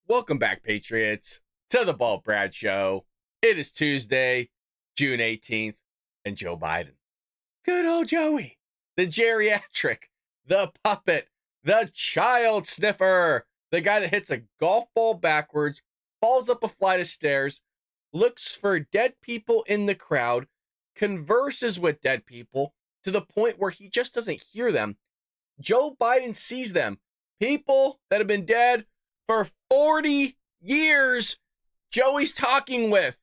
Welcome back, Patriots, to the Bald Brad Show. It is Tuesday, June 18th, and Joe Biden. Good old Joey. The geriatric, the puppet, the child sniffer, the guy that hits a golf ball backwards, falls up a flight of stairs, looks for dead people in the crowd, converses with dead people to the point where he just doesn't hear them. Joe Biden sees them. People that have been dead for 40 years, Joey's talking with.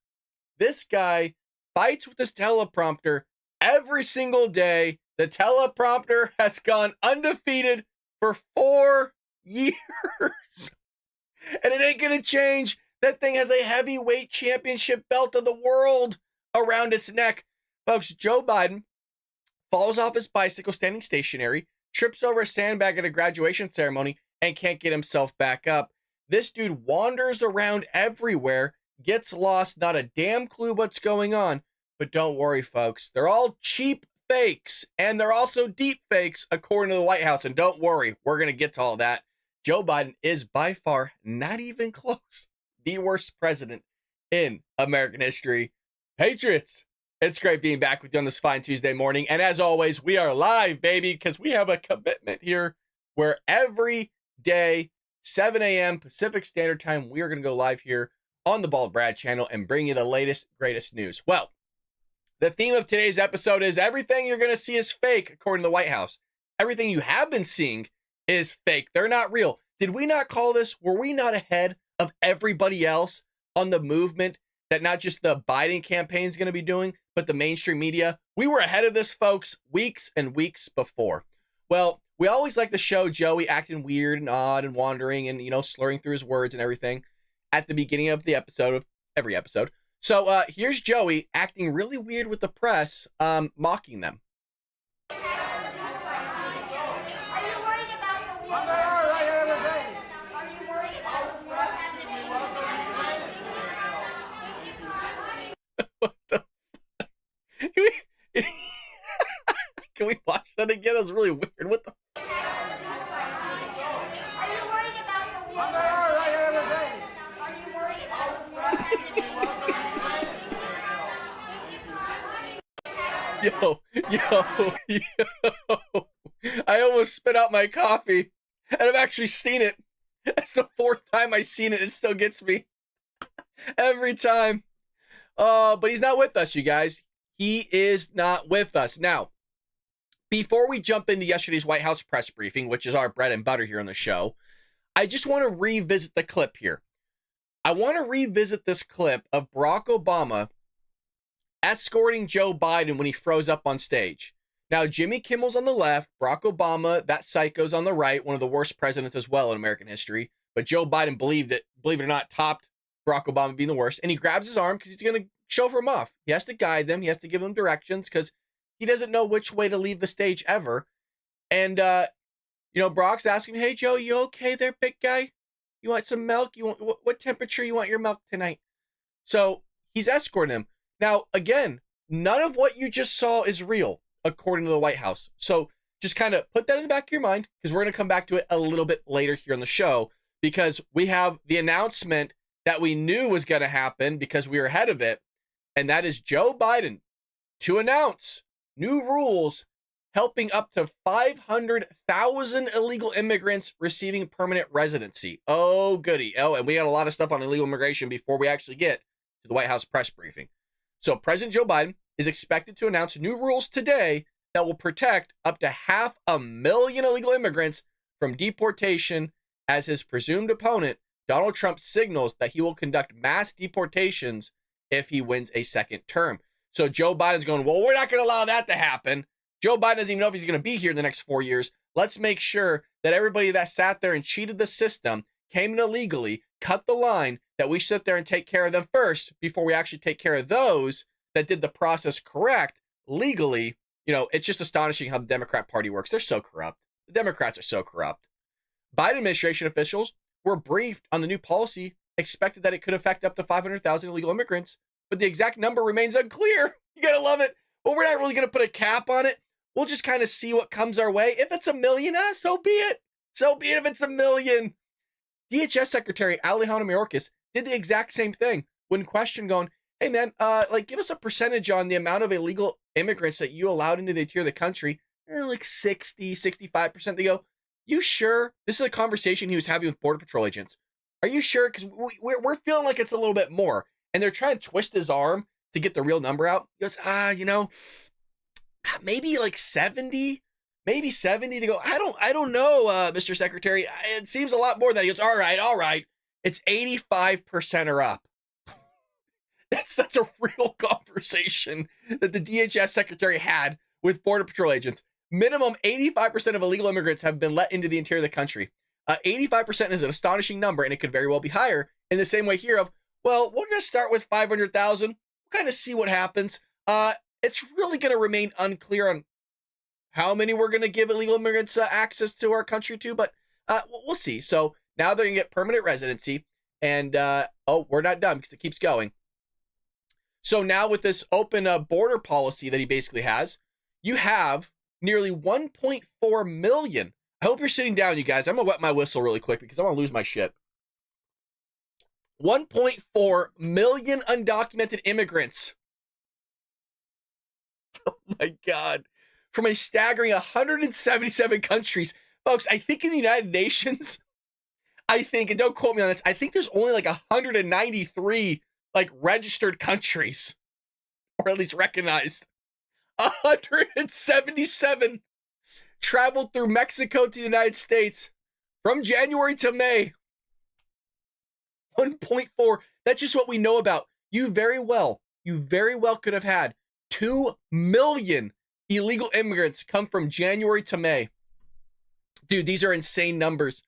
This guy fights with this teleprompter every single day. The teleprompter has gone undefeated for 4 years. And it ain't going to change. That thing has a heavyweight championship belt of the world around its neck. Folks, Joe Biden falls off his bicycle standing stationary, trips over a sandbag at a graduation ceremony, and can't get himself back up. This dude wanders around everywhere, gets lost, not a damn clue what's going on. But don't worry, folks. They're all cheap fakes, and they're also deep fakes, according to the White House. And don't worry, we're going to get to all that. Joe Biden is by far, not even close, the worst president in American history. Patriots, it's great being back with you on this fine Tuesday morning. And as always, we are live, baby, because we have a commitment here where every day, 7 a.m. Pacific Standard Time, we are going to go live here on the Bald Brad channel and bring you the latest, greatest news. Well, the theme of today's episode is everything you're going to see is fake, according to the White House. Everything you have been seeing is fake. They're not real. Did we not call this? Were we not ahead of everybody else on the movement that not just the Biden campaign is going to be doing, but the mainstream media? We were ahead of this, folks, weeks and weeks before. Well, we always like to show Joey acting weird and odd and wandering and, slurring through his words and everything at the beginning of the episode, of every episode. So here's Joey acting really weird with the press, mocking them. What the fuck? Can we watch that again? That was really weird. What the? Yo. I almost spit out my coffee, and I've actually seen it. That's the 4th time I've seen it. It still gets me every time. But he's not with us, you guys. He is not with us. Now, before we jump into yesterday's White House press briefing, which is our bread and butter here on the show, I just want to revisit the clip here. I want to revisit this clip of Barack Obama escorting Joe Biden when he froze up on stage. Now, Jimmy Kimmel's on the left, Barack Obama, that psycho's on the right, one of the worst presidents as well in American history. But Joe Biden believe it or not, topped Barack Obama being the worst. And he grabs his arm because he's going to chauffeur him off. He has to guide them. He has to give them directions because he doesn't know which way to leave the stage ever. And, Barack's asking, hey, Joe, you okay there, big guy? You want some milk? You want what temperature you want your milk tonight? So he's escorting him. Now, again, none of what you just saw is real, according to the White House. So just kind of put that in the back of your mind because we're going to come back to it a little bit later here on the show because we have the announcement that we knew was going to happen because we were ahead of it. And that is Joe Biden to announce new rules helping up to 500,000 illegal immigrants receiving permanent residency. Oh, goody. Oh, and we got a lot of stuff on illegal immigration before we actually get to the White House press briefing. So President Joe Biden is expected to announce new rules today that will protect up to 500,000 illegal immigrants from deportation as his presumed opponent, Donald Trump, signals that he will conduct mass deportations if he wins a second term. So Joe Biden's going, well, we're not going to allow that to happen. Joe Biden doesn't even know if he's going to be here in the next 4 years. Let's make sure that everybody that sat there and cheated the system, came in illegally, cut the line, that we sit there and take care of them first before we actually take care of those that did the process correct legally. It's just astonishing how the Democrat Party works. They're so corrupt. The Democrats are so corrupt. Biden administration officials were briefed on the new policy, expected that it could affect up to 500,000 illegal immigrants, but the exact number remains unclear. You gotta love it. Well, we're not really gonna put a cap on it. We'll just kind of see what comes our way. If it's 1 million, so be it. So be it if it's 1 million. DHS Secretary Alejandro Mayorkas did the exact same thing when questioned, going, hey man, like give us a percentage on the amount of illegal immigrants that you allowed into the interior of the country. Like 60, 65%. They go, you sure? This is a conversation he was having with Border Patrol agents. Are you sure? Because we're feeling like it's a little bit more. And they're trying to twist his arm to get the real number out. He goes, you know, maybe like 70, maybe 70. To go, I don't know, Mr. Secretary. It seems a lot more than that. He goes, all right. It's 85% or up. That's a real conversation that the DHS Secretary had with Border Patrol agents. Minimum 85% of illegal immigrants have been let into the interior of the country. 85% is an astonishing number, and it could very well be higher. In the same way here of, well, we're going to start with 500,000. We'll kind of see what happens. It's really going to remain unclear on how many we're going to give illegal immigrants access to our country to, but we'll see. So now they're going to get permanent residency, and we're not done because it keeps going. So now with this open border policy that he basically has, you have nearly 1.4 million. I hope you're sitting down, you guys. I'm going to wet my whistle really quick because I want to lose my shit. 1.4 million undocumented immigrants. Oh my God. From a staggering 177 countries. Folks, I think in the United Nations, and don't quote me on this, I think there's only like 193 like registered countries, or at least recognized. 177 traveled through Mexico to the United States from January to May. 1.4. That's just what we know about. You very well could have had 2 million illegal immigrants come from January to May. Dude, these are insane numbers.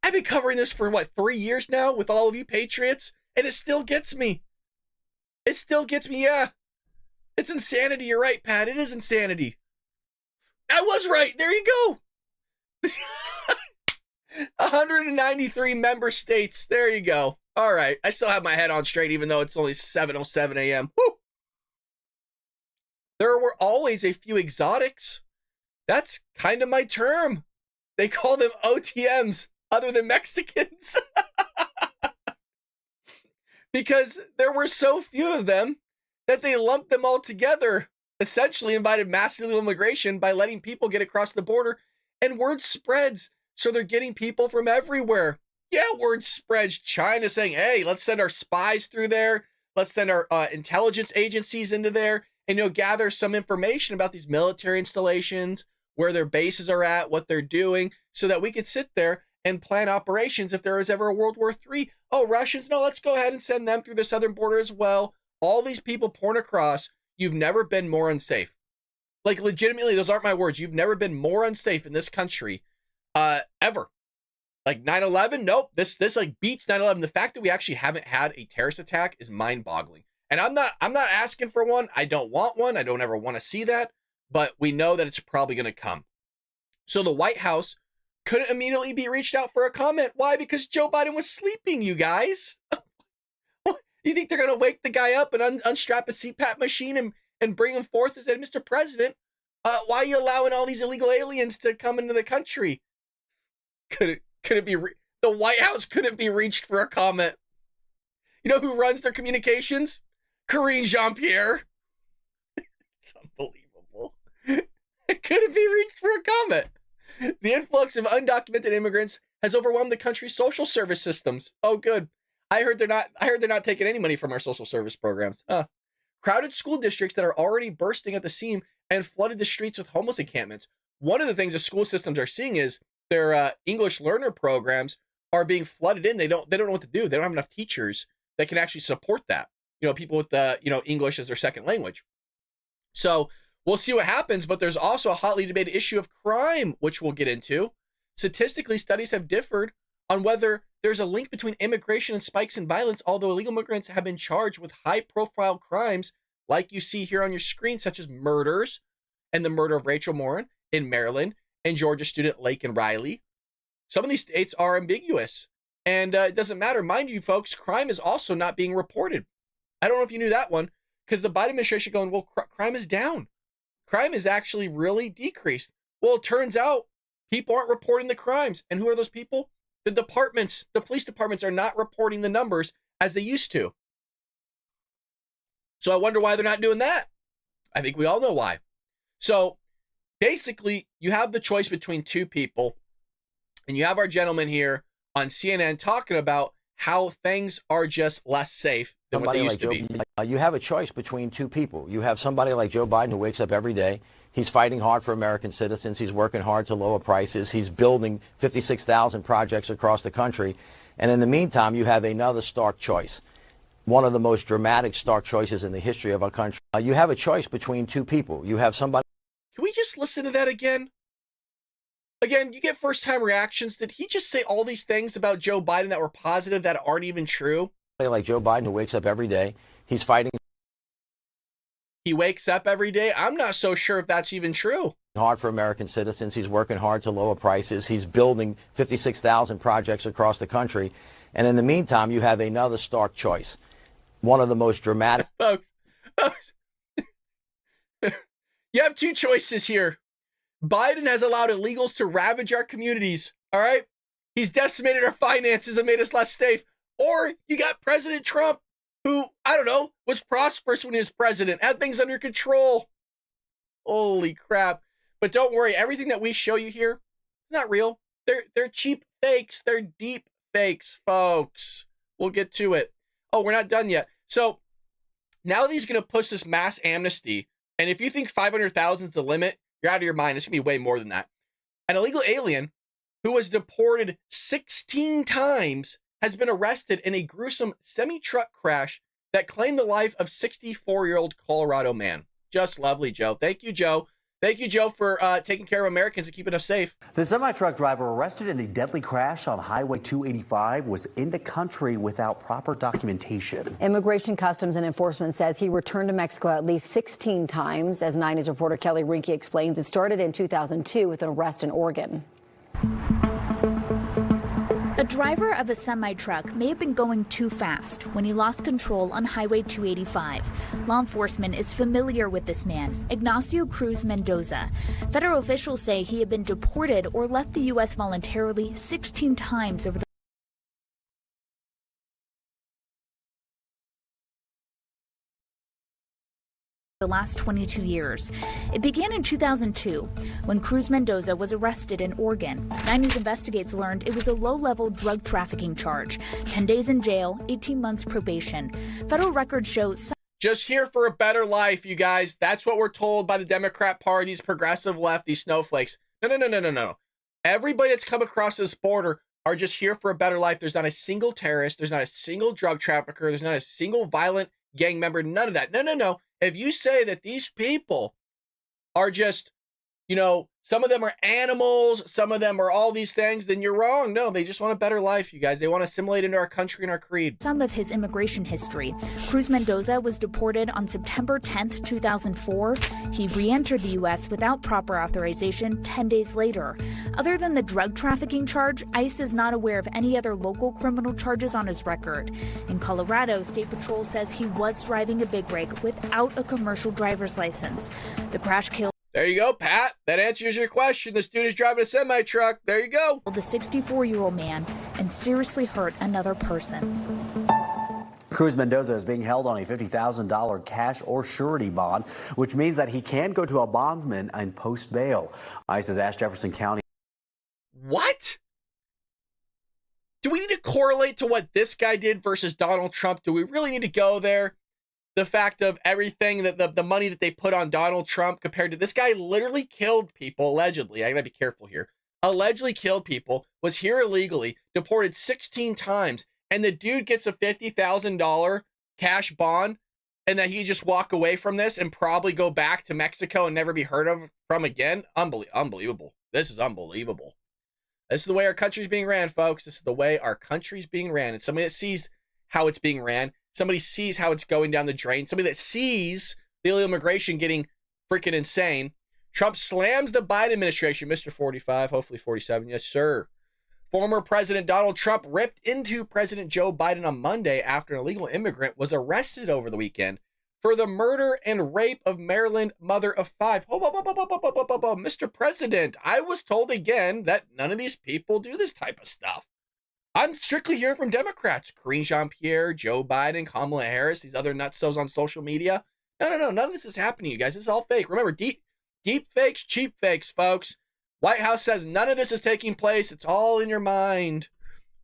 I've been covering this for 3 years now with all of you patriots, and it still gets me. Yeah. It's insanity. You're right, Pat. It is insanity. I was right. There you go. 193 member states. There you go. All right. I still have my head on straight, even though it's only 7:07 a.m. Woo. There were always a few exotics. That's kind of my term. They call them OTMs, other than Mexicans. Because there were so few of them that they lumped them all together, essentially invited mass illegal immigration by letting people get across the border, and word spreads. So they're getting people from everywhere. Yeah, word spreads. China saying, hey, let's send our spies through there. Let's send our intelligence agencies into there and, gather some information about these military installations, where their bases are at, what they're doing, so that we could sit there and plan operations if there was ever a World War III. Oh, Russians, no, let's go ahead and send them through the southern border as well. All these people pouring across. You've never been more unsafe. Like, legitimately, those aren't my words. You've never been more unsafe in this country, ever. Like 9/11, nope. This like beats 9/11. The fact that we actually haven't had a terrorist attack is mind-boggling. And I'm not asking for one. I don't want one. I don't ever want to see that. But we know that it's probably going to come. So the White House couldn't immediately be reached out for a comment. Why? Because Joe Biden was sleeping, you guys. You think they're going to wake the guy up and unstrap a CPAP machine and bring him forth and say, Mr. President, why are you allowing all these illegal aliens to come into the country? Could it be the White House couldn't be reached for a comment? You know who runs their communications? Jean-Pierre. It's unbelievable. It couldn't be reached for a comment. The influx of undocumented immigrants has overwhelmed the country's social service systems. Oh, good. I heard they're not taking any money from our social service programs. Crowded school districts that are already bursting at the seam and flooded the streets with homeless encampments. One of the things the school systems are seeing is their English learner programs are being flooded in. They don't know what to do. They don't have enough teachers that can actually support that. People with English as their second language. So we'll see what happens, but there's also a hotly debated issue of crime, which we'll get into. Statistically, studies have differed on whether there's a link between immigration and spikes in violence, although illegal immigrants have been charged with high-profile crimes like you see here on your screen, such as murders and the murder of Rachel Morin in Maryland and Georgia student Laken Riley. Some of these states are ambiguous, and it doesn't matter. Mind you, folks, crime is also not being reported. I don't know if you knew that one, because the Biden administration going, well, crime is down. Crime is actually really decreased. Well, it turns out people aren't reporting the crimes. And who are those people? The police departments are not reporting the numbers as they used to. So I wonder why they're not doing that. I think we all know why. So basically, you have the choice between two people, and you have our gentleman here on CNN talking about how things are just less safe than what they used to be. You have a choice between two people. You have somebody like Joe Biden who wakes up every day. He's fighting hard for American citizens. He's working hard to lower prices. He's building 56,000 projects across the country. And in the meantime, you have another stark choice, one of the most dramatic stark choices in the history of our country. You have a choice between two people. You have somebody. Can we just listen to that again? Again, you get first-time reactions. Did he just say all these things about Joe Biden that were positive that aren't even true? Like Joe Biden who wakes up every day. He's fighting. He wakes up every day. I'm not so sure if that's even true. Hard for American citizens. He's working hard to lower prices. He's building 56,000 projects across the country. And in the meantime, you have another stark choice, one of the most dramatic. Folks, you have two choices here. Biden has allowed illegals to ravage our communities, all right? He's decimated our finances and made us less safe. Or you got President Trump, who, I don't know, was prosperous when he was president, had things under control. Holy crap. But don't worry, everything that we show you here is not real. They're cheap fakes. They're deep fakes, folks. We'll get to it. Oh, we're not done yet. So now that he's going to push this mass amnesty, and if you think 500,000 is the limit, you're out of your mind. It's going to be way more than that. An illegal alien who was deported 16 times has been arrested in a gruesome semi-truck crash that claimed the life of 64-year-old Colorado man. Just lovely, Joe. Thank you, Joe. Thank you, Joe, for taking care of Americans and keeping us safe. The semi-truck driver arrested in the deadly crash on Highway 285 was in the country without proper documentation. Immigration Customs and Enforcement says he returned to Mexico at least 16 times. As 9 News reporter Kelly Rinke explains, it started in 2002 with an arrest in Oregon. A driver of a semi-truck may have been going too fast when he lost control on Highway 285. Law enforcement is familiar with this man, Ignacio Cruz Mendoza. Federal officials say he had been deported or left the U.S. voluntarily 16 times over the last 22 years. It began in 2002 when Cruz Mendoza was arrested in Oregon. 9 News Investigates learned it was a low-level drug trafficking charge. 10 days in jail, 18 months probation. Federal records show just here for a better life, you guys. That's what we're told by the Democrat Party, these progressive left, these snowflakes. No. Everybody that's come across this border are just here for a better life. There's not a single terrorist. There's not a single drug trafficker. There's not a single violent gang member. None of that. No. If you say that these people are just, some of them are animals, some of them are all these things, then you're wrong. No, they just want a better life, you guys. They want to assimilate into our country and our creed. Some of his immigration history. Cruz Mendoza was deported on September 10th, 2004. He re-entered the U.S. without proper authorization 10 days later. Other than the drug trafficking charge, ICE is not aware of any other local criminal charges on his record. In Colorado, State Patrol says he was driving a big rig without a commercial driver's license. The crash killed. There you go, Pat. That answers your question. This dude is driving a semi-truck. There you go. The 64-year-old man and seriously hurt another person. Cruz Mendoza is being held on a $50,000 cash or surety bond, which means that he can go to a bondsman and post bail. ICE has asked Jefferson County. What? Do we need to correlate to what this guy did versus Donald Trump? Do we really need to go there? The fact of everything that the money that they put on Donald Trump compared to this guy literally killed people, allegedly. I gotta be careful here. Allegedly killed people, was here illegally, deported 16 times, and the dude gets a $50,000 cash bond, and that he just walk away from this and probably go back to Mexico and never be heard of from again. Unbelievable. This is unbelievable. This is the way our country's being ran, folks. This is the way our country's being ran. And somebody that sees how it's being ran, somebody sees how it's going down the drain, somebody that sees the illegal immigration getting freaking insane. Trump slams the Biden administration. Mr. 45, hopefully 47. Yes, sir. Former President Donald Trump ripped into President Joe Biden on Monday after an illegal immigrant was arrested over the weekend for the murder and rape of Maryland mother of 5. Mr. President, I was told again that none of these people do this type of stuff. I'm strictly hearing from Democrats. Jean-Pierre, Joe Biden, Kamala Harris, these other nutsos on social media. No. None of this is happening, you guys. This is all fake. Remember, deep fakes, cheap fakes, folks. White House says none of this is taking place. It's all in your mind.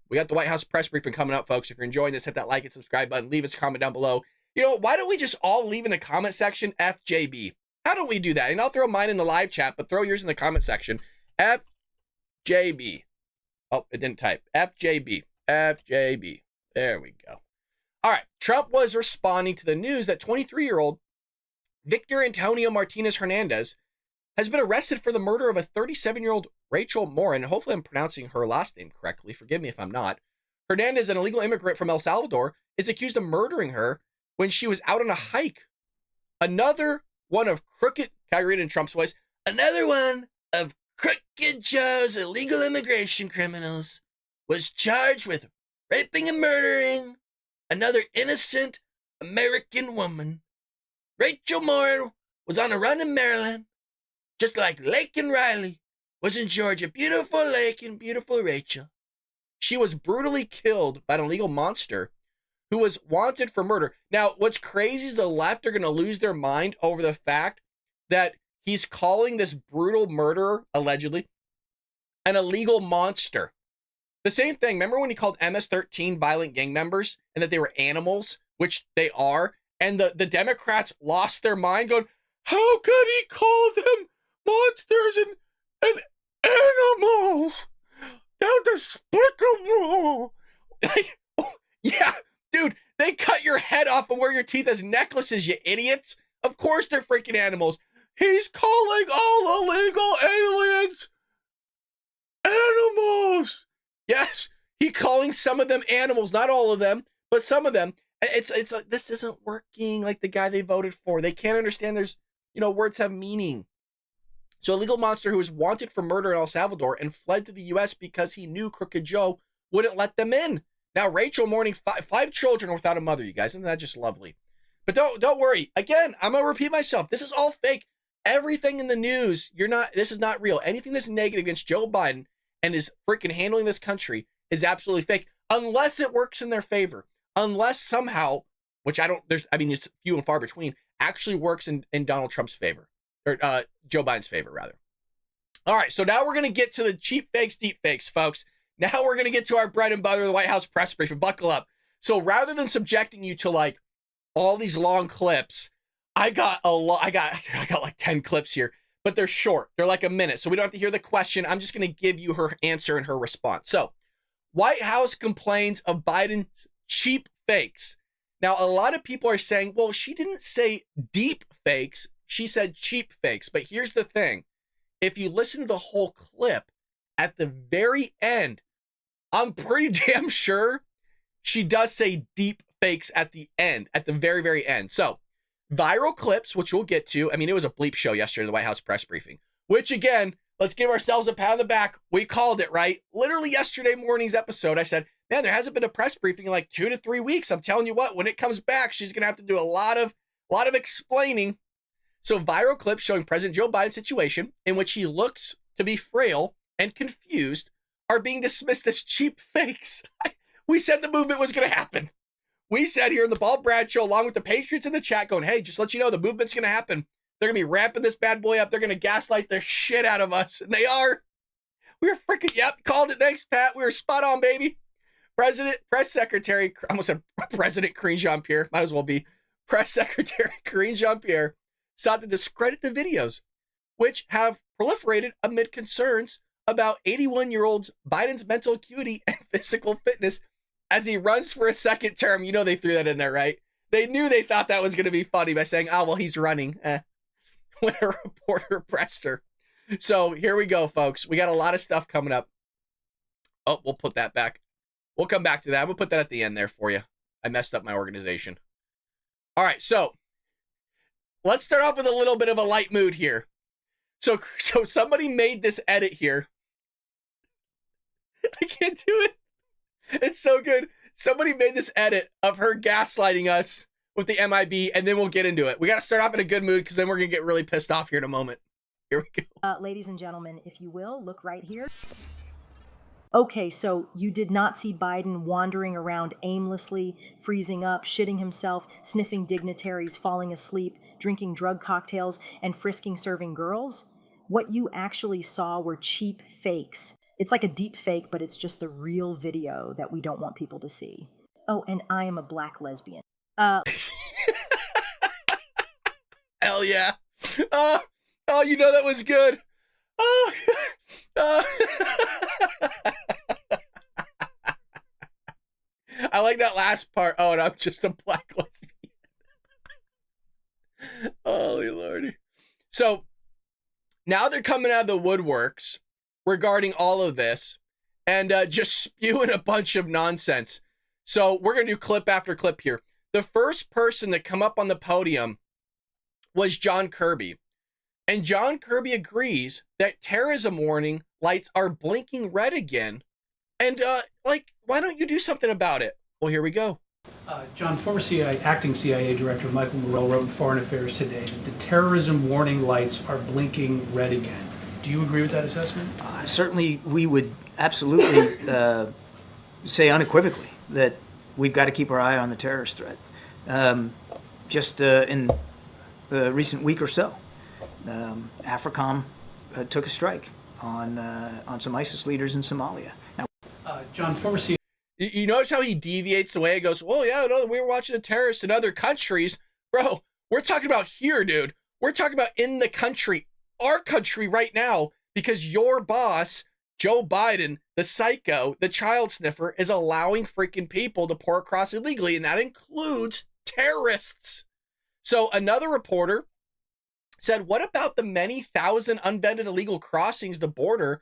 We got the White House press briefing coming up, folks. If you're enjoying this, hit that like and subscribe button. Leave us a comment down below. You know, why don't we just all leave in the comment section FJB? How don't we do that? And I'll throw mine in the live chat, but throw yours in the comment section. FJB. Oh, it didn't type. FJB. FJB. There we go. All right. Trump was responding to the news that 23-year-old Victor Antonio Martinez Hernandez has been arrested for the murder of a 37-year-old Rachel Morin. Hopefully I'm pronouncing her last name correctly. Forgive me if I'm not. Hernandez, an illegal immigrant from El Salvador, is accused of murdering her when she was out on a hike. Another one of crooked, can I read it in Trump's voice? Another one of Crooked Joe's illegal immigration criminals was charged with raping and murdering another innocent American woman. Rachel Moore was on a run in Maryland, just like Lake and Riley was in Georgia. Beautiful Lake and beautiful Rachel. She was brutally killed by an illegal monster who was wanted for murder. Now, what's crazy is the left are going to lose their mind over the fact that he's calling this brutal murderer, allegedly, an illegal monster. The same thing, remember when he called MS-13 violent gang members and that they were animals, which they are, and the Democrats lost their mind going, how could he call them monsters and animals? How despicable. Like, yeah, dude, they cut your head off and wear your teeth as necklaces, you idiots. Of course they're freaking animals. He's calling all illegal aliens animals. Yes, he's calling some of them animals, not all of them, but some of them. It's like, this isn't working like the guy they voted for. They can't understand there's, words have meaning. So a legal monster who was wanted for murder in El Salvador and fled to the U.S. because he knew Crooked Joe wouldn't let them in. Now, Rachel mourning five children without a mother, you guys. Isn't that just lovely? But don't worry. Again, I'm going to repeat myself. This is all fake. Everything in the news, this is not real. Anything that's negative against Joe Biden and is freaking handling this country is absolutely fake, unless it works in their favor. Unless somehow, which it's few and far between, actually works in Donald Trump's favor, or Joe Biden's favor, rather. All right, so now we're going to get to the cheap fakes, deep fakes, folks. Now we're going to get to our bread and butter, the White House press briefing. Buckle up. So rather than subjecting you to like all these long clips, I got like 10 clips here, but they're short. They're like a minute, so we don't have to hear the question. I'm just going to give you her answer and her response. So, White House complains of Biden's cheap fakes. Now, a lot of people are saying, well, she didn't say deep fakes. She said cheap fakes. But here's the thing. If you listen to the whole clip, at the very end, I'm pretty damn sure she does say deep fakes at the end, at the very, very end. So, viral clips, which we'll get to. I mean, it was a bleep show yesterday, the White House press briefing, which again, let's give ourselves a pat on the back. We called it, right? Literally yesterday morning's episode, I said, man, there hasn't been a press briefing in like 2 to 3 weeks. I'm telling you what, when it comes back, she's going to have to do a lot of explaining. So viral clips showing President Joe Biden's situation in which he looks to be frail and confused are being dismissed as cheap fakes. We said the movement was going to happen. We said here in the Paul Brad Show, along with the Patriots in the chat, going, hey, just let you know, the movement's going to happen. They're going to be ramping this bad boy up. They're going to gaslight the shit out of us. And they are. We were freaking, yep, called it. Thanks, Pat. We were spot on, baby. Press Secretary, I almost said President Karine Jean-Pierre, might as well be. Press Secretary Karine Jean-Pierre sought to discredit the videos, which have proliferated amid concerns about 81-year-old Biden's mental acuity and physical fitness as he runs for a second term. You know they threw that in there, right? They thought that was going to be funny by saying, oh, well, he's running. When a reporter pressed her. So here we go, folks. We got a lot of stuff coming up. Oh, we'll put that back. We'll come back to that. We'll put that at the end there for you. I messed up my organization. All right, so let's start off with a little bit of a light mood here. So somebody made this edit here. I can't do it. It's so good. Somebody made this edit of her gaslighting us with the MIB, and then we'll get into it. We got to start off in a good mood because then we're going to get really pissed off here in a moment. Here we go. Ladies and gentlemen, if you will, look right here. Okay, so you did not see Biden wandering around aimlessly, freezing up, shitting himself, sniffing dignitaries, falling asleep, drinking drug cocktails, and frisking serving girls? What you actually saw were cheap fakes. It's like a deep fake, but it's just the real video that we don't want people to see. Oh, and I am a black lesbian. Hell yeah. Oh, you know that was good. Oh. I like that last part. Oh, and I'm just a black lesbian. Holy lordy. So now they're coming out of the woodworks regarding all of this and just spewing a bunch of nonsense. So we're going to do clip after clip here. The first person to come up on the podium was John Kirby. And John Kirby agrees that terrorism warning lights are blinking red again. And, why don't you do something about it? Well, here we go. John, former acting CIA Director Michael Morrell wrote in Foreign Affairs today that the terrorism warning lights are blinking red again. Do you agree with that assessment? Certainly, we would absolutely say unequivocally that we've got to keep our eye on the terrorist threat. Just in the recent week or so, AFRICOM took a strike on some ISIS leaders in Somalia. Now, John, former CIA. You notice how he deviates the way it goes, well, yeah, no, we were watching the terrorists in other countries. Bro, we're talking about here, dude. We're talking about in the country, our country right now, because your boss, Joe Biden, the psycho, the child sniffer, is allowing freaking people to pour across illegally, and that includes terrorists. So another reporter said, what about the many thousand unvetted illegal crossings the border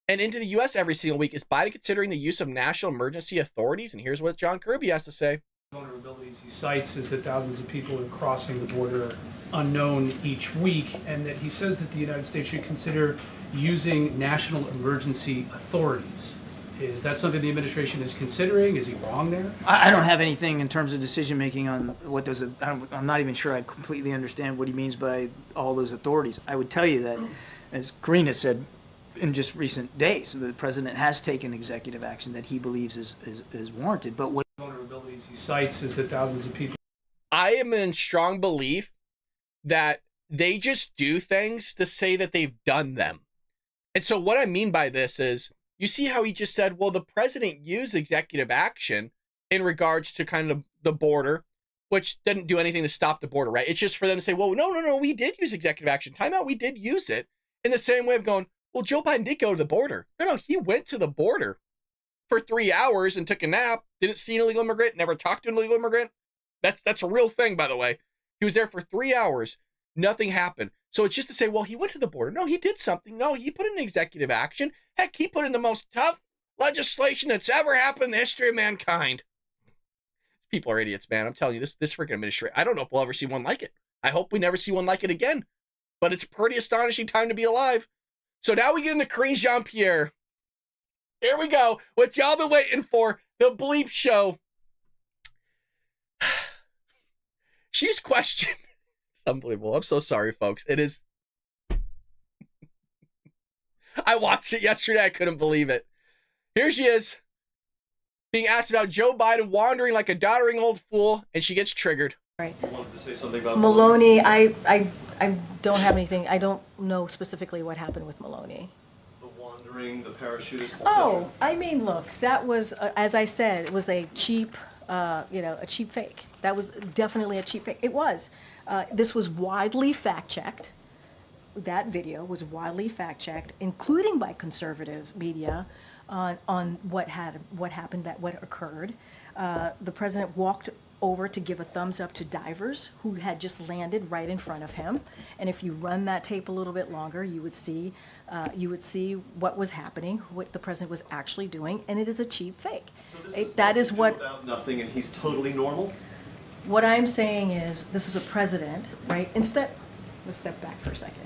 and into the U.S. every single week? Is Biden considering the use of national emergency authorities? And here's what John Kirby has to say. Vulnerabilities he cites is that thousands of people are crossing the border unknown each week, and that he says that the United States should consider using national emergency authorities. Is that something the administration is considering? Is he wrong there? I don't have anything in terms of decision making on what those. I'm not even sure I completely understand what he means by all those authorities. I would tell you that, as Karina said, in just recent days, the president has taken executive action that he believes is warranted. But what vulnerabilities he cites is that thousands of people. I am in strong belief that they just do things to say that they've done them. And so what I mean by this is, you see how he just said, well, the president used executive action in regards to kind of the border, which didn't do anything to stop the border, right? It's just for them to say, well, no, we did use executive action. Time out, we did use it. In the same way of going, well, Joe Biden did go to the border. No, he went to the border for 3 hours and took a nap, didn't see an illegal immigrant, never talked to an illegal immigrant. That's a real thing, by the way. He was there for 3 hours. Nothing happened. So it's just to say, well, he went to the border. No, he did something. No, he put in executive action. Heck, he put in the most tough legislation that's ever happened in the history of mankind. People are idiots, man. I'm telling you, this freaking administration, I don't know if we'll ever see one like it. I hope we never see one like it again. But it's pretty astonishing time to be alive. So now we get into Karine Jean-Pierre. Here we go. What y'all been waiting for. The bleep show. She's questioned. It's unbelievable. I'm so sorry, folks. It is. I watched it yesterday. I couldn't believe it. Here she is, being asked about Joe Biden wandering like a doddering old fool, and she gets triggered. Right. You wanted to say something about Maloney, I don't have anything. I don't know specifically what happened with Maloney. the wandering, the parachutist, etc.? Oh, I mean, look, that was, as I said, it was a cheap, a cheap fake. That was definitely a cheap fake. It was. This was widely fact-checked. That video was widely fact-checked, including by conservatives media, on what happened, what occurred. The president walked over to give a thumbs up to divers who had just landed right in front of him, and if you run that tape a little bit longer, you would see what was happening, what the president was actually doing, and it is a cheap fake. So this That is what. About nothing, and he's totally normal. What I'm saying is, this is a president, right? Let's step back for a second.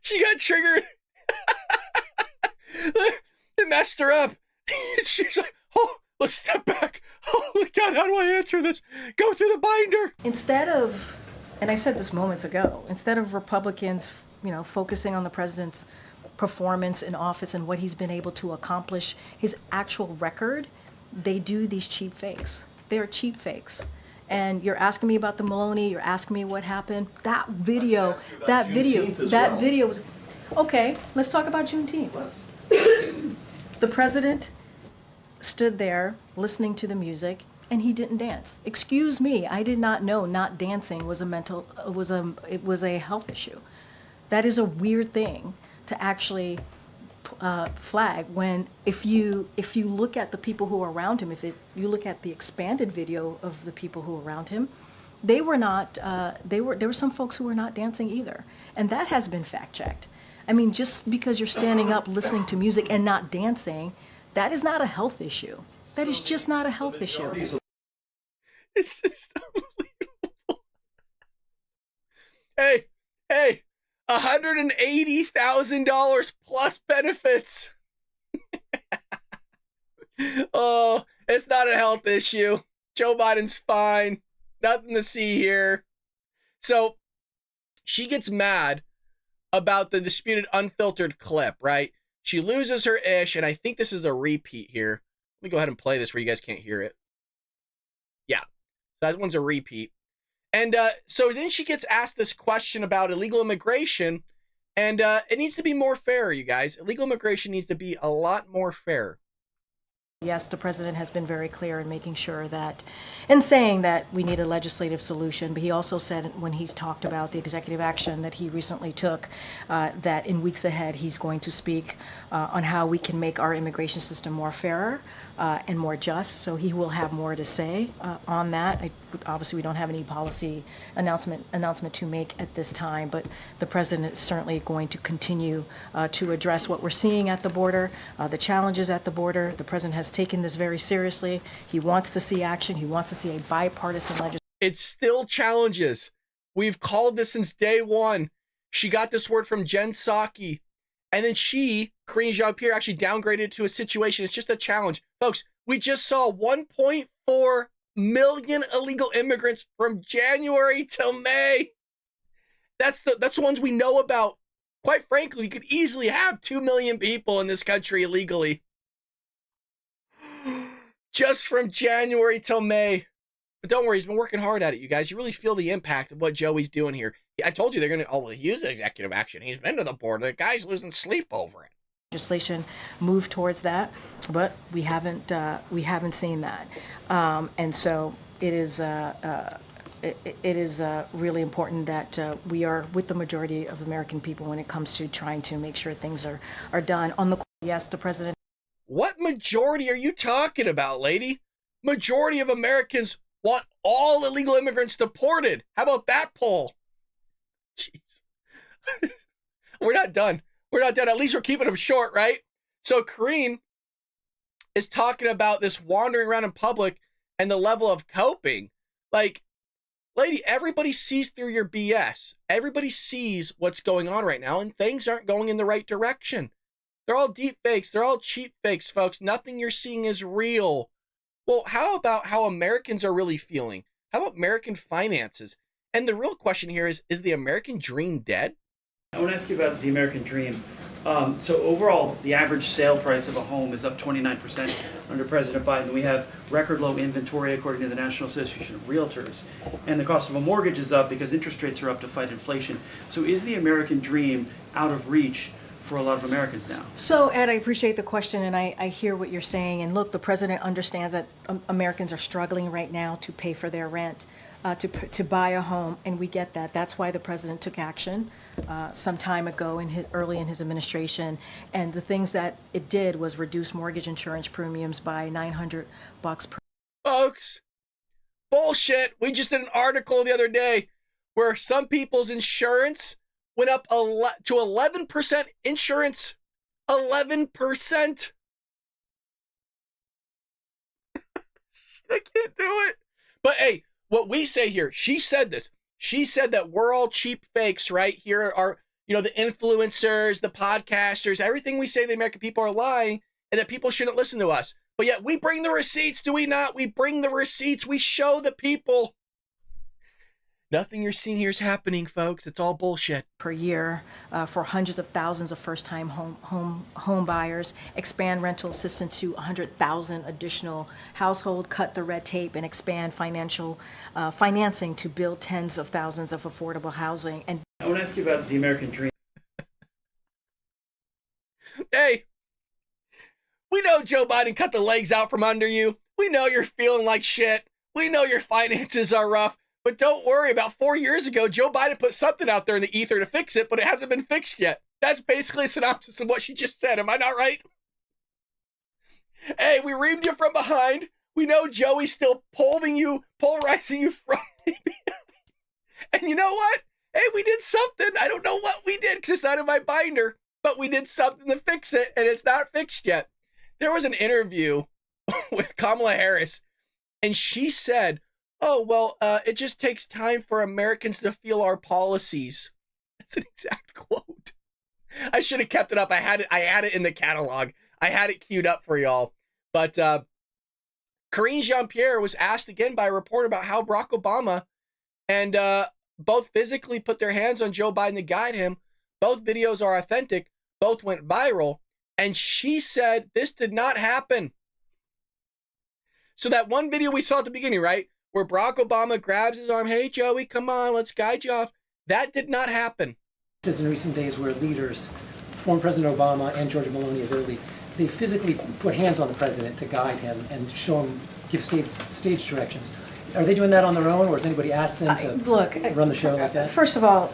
She got triggered. It messed her up. She's like, oh, let's step back. Oh my God, how do I answer this? Go through the binder. Instead of, and I said this moments ago, instead of Republicans, focusing on the president's performance in office and what he's been able to accomplish, his actual record, they do these cheap fakes. They're cheap fakes. And you're asking me about the Maloney, you're asking me what happened. That video was, okay, let's talk about Juneteenth. The president stood there listening to the music and he didn't dance. Excuse me, I did not know not dancing was a health issue. That is a weird thing to actually flag when if you look at the people who are around him, you look at the expanded video of the people who were around him, they were not there were some folks who were not dancing either, and that has been fact checked. I mean, just because you're standing up listening to music and not dancing, that is not a health issue. That is just not a health issue. It's just unbelievable. Hey, $180,000 plus benefits. Oh, it's not a health issue. Joe Biden's fine. Nothing to see here. So she gets mad about the disputed unfiltered clip, right? She loses her ish, and I think this is a repeat here. Let me go ahead and play this where you guys can't hear it. Yeah, that one's a repeat. And so then she gets asked this question about illegal immigration, and it needs to be more fair, you guys. Illegal immigration needs to be a lot more fair. Yes, the president has been very clear in making sure that, in saying that we need a legislative solution, but he also said when he's talked about the executive action that he recently took, that in weeks ahead he's going to speak on how we can make our immigration system more fairer and more just. So he will have more to say on that. Obviously, we don't have any policy announcement to make at this time, but the president is certainly going to continue to address what we're seeing at the border, the challenges at the border. The president has taken this very seriously. He wants to see action. He wants to see a bipartisan legislation. It's still challenges. We've called this since day one. She got this word from Jen Psaki, and then Karine Jean-Pierre, actually downgraded it to a situation. It's just a challenge. Folks, we just saw 1.4 million illegal immigrants from January till May. That's the ones we know about. Quite frankly, you could easily have 2 million people in this country illegally. Just from January till May. But don't worry, he's been working hard at it, you guys. You really feel the impact of what Joey's doing here. I told you they're going to, use executive action. He's been to the border. The guy's losing sleep over it. Legislation move towards that, but we haven't seen that. And so it is really important that we are with the majority of American people when it comes to trying to make sure things are done. Yes, the president. What majority are you talking about, lady? Majority of Americans want all illegal immigrants deported. How about that poll? Jeez. We're not done. We're not done. At least we're keeping them short, right? So Karine is talking about this wandering around in public and the level of coping. Like, lady, everybody sees through your BS. Everybody sees what's going on right now, and things aren't going in the right direction. They're all deep fakes. They're all cheap fakes, folks. Nothing you're seeing is real. Well, how about how Americans are really feeling? How about American finances? And the real question here is the American dream dead? I want to ask you about the American dream. So overall, the average sale price of a home is up 29% under President Biden. We have record low inventory according to the National Association of Realtors. And the cost of a mortgage is up because interest rates are up to fight inflation. So is the American dream out of reach for a lot of Americans now? So, Ed, I appreciate the question, and I hear what you're saying. And look, the president understands that Americans are struggling right now to pay for their rent, to buy a home, and we get that. That's why the president took action some time ago early in his administration. And the things that it did was reduce mortgage insurance premiums by $900 per. Folks, bullshit. We just did an article the other day where some people's insurance went up to 11% insurance. 11%. I can't do it. But hey, what we say here, she said this. She said that we're all cheap fakes, right? Here are, the influencers, the podcasters, everything we say the American people are lying and that people shouldn't listen to us. But yet we bring the receipts, do we not? We bring the receipts. We show the people. Nothing you're seeing here is happening, folks. It's all bullshit. Per year for hundreds of thousands of first-time home buyers, expand rental assistance to 100,000 additional households, cut the red tape, and expand financing to build tens of thousands of affordable housing. And I want to ask you about the American dream. Hey, we know Joe Biden cut the legs out from under you. We know you're feeling like shit. We know your finances are rough. But don't worry, about 4 years ago, Joe Biden put something out there in the ether to fix it, but it hasn't been fixed yet. That's basically a synopsis of what she just said. Am I not right? Hey, we reamed you from behind. We know Joey's still polarizing you from And you know what? Hey, we did something. I don't know what we did because it's not in my binder, but we did something to fix it, and it's not fixed yet. There was an interview with Kamala Harris, and she said, oh, well, it just takes time for Americans to feel our policies. That's an exact quote. I should have kept it up. I had it in the catalog. I had it queued up for y'all. But Jean-Pierre was asked again by a reporter about how Barack Obama and both physically put their hands on Joe Biden to guide him. Both videos are authentic. Both went viral. And she said this did not happen. So that one video we saw at the beginning, right? Where Barack Obama grabs his arm, hey, Joey, come on, let's guide you off. That did not happen. In recent days where leaders, former President Obama and Georgia Maloney of Italy, they physically put hands on the president to guide him and show him, give stage directions. Are they doing that on their own, or has anybody asked them to run the show like that? First of all,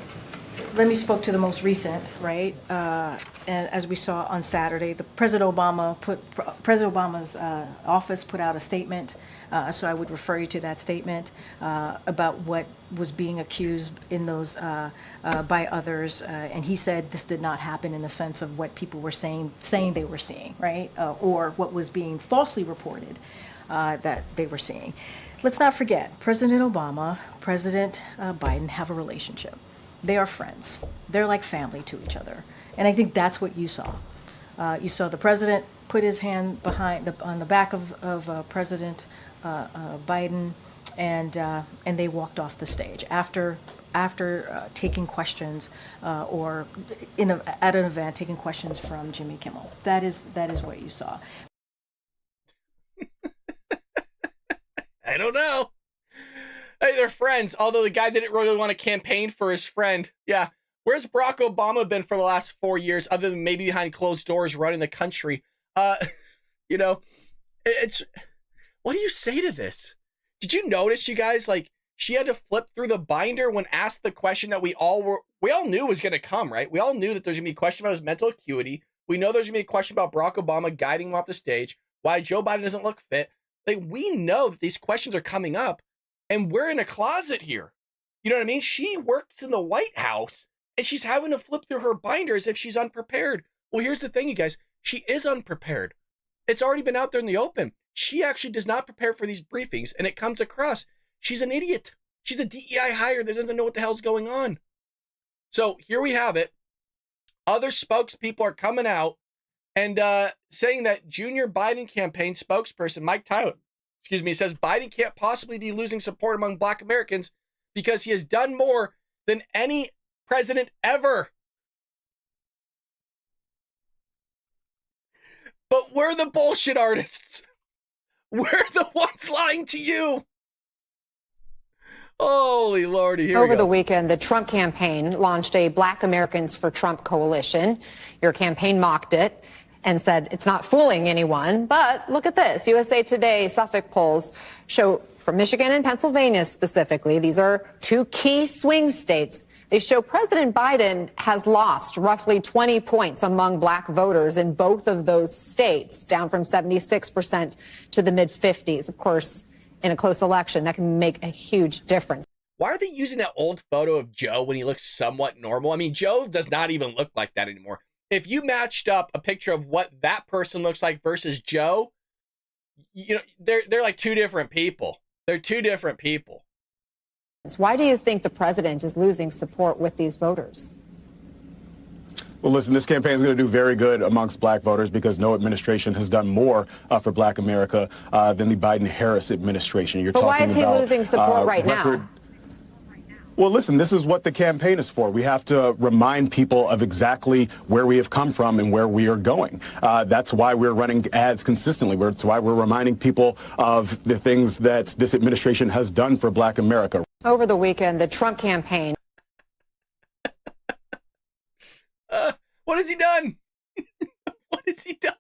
let me spoke to the most recent, right? And as we saw on Saturday, President Obama's office put out a statement. So I would refer you to that statement about what was being accused in those by others. And he said this did not happen in the sense of what people were saying they were seeing, right? Or what was being falsely reported that they were seeing. Let's not forget, President Obama, President Biden have a relationship. They are friends. They're like family to each other. And I think that's what you saw. You saw the president put his hand on the back of President Biden, and they walked off the stage after taking questions or at an event taking questions from Jimmy Kimmel. That is what you saw. I don't know. Hey, they're friends, although the guy didn't really want to campaign for his friend. Yeah. Where's Barack Obama been for the last 4 years, other than maybe behind closed doors running the country? You know, it's... What do you say to this? Did you notice, you guys, like, she had to flip through the binder when asked the question that we all knew was going to come, right? We all knew that there's going to be a question about his mental acuity. We know there's going to be a question about Barack Obama guiding him off the stage, why Joe Biden doesn't look fit. Like, we know that these questions are coming up, and we're in a closet here. You know what I mean? She works in the White House, and she's having to flip through her binder as if she's unprepared. Well, here's the thing, you guys. She is unprepared. It's already been out there in the open. She actually does not prepare for these briefings, and it comes across. She's an idiot. She's a DEI hire that doesn't know what the hell's going on. So here we have it. Other spokespeople are coming out and saying that junior Biden campaign spokesperson Mike Tyler, says Biden can't possibly be losing support among Black Americans because he has done more than any president ever. But we're the bullshit artists. We're the ones lying to you. Holy Lordy, here we go. Over the weekend, the Trump campaign launched a Black Americans for Trump coalition. Your campaign mocked it and said it's not fooling anyone. But look at this. USA Today Suffolk polls show from Michigan and Pennsylvania specifically, these are two key swing states. They show President Biden has lost roughly 20 points among Black voters in both of those states, down from 76% to the mid-50s. Of course, in a close election, that can make a huge difference. Why are they using that old photo of Joe when he looks somewhat normal? I mean, Joe does not even look like that anymore. If you matched up a picture of what that person looks like versus Joe, you know, they're like two different people. They're two different people. Why do you think the president is losing support with these voters? Well, listen, this campaign is going to do very good amongst Black voters because no administration has done more for Black America than the Biden-Harris administration. But why is he losing support right now? Well, listen, this is what the campaign is for. We have to remind people of exactly where we have come from and where we are going. That's why we're running ads consistently. That's why we're reminding people of the things that this administration has done for Black America. Over the weekend, the Trump campaign. What has he done? What has he done?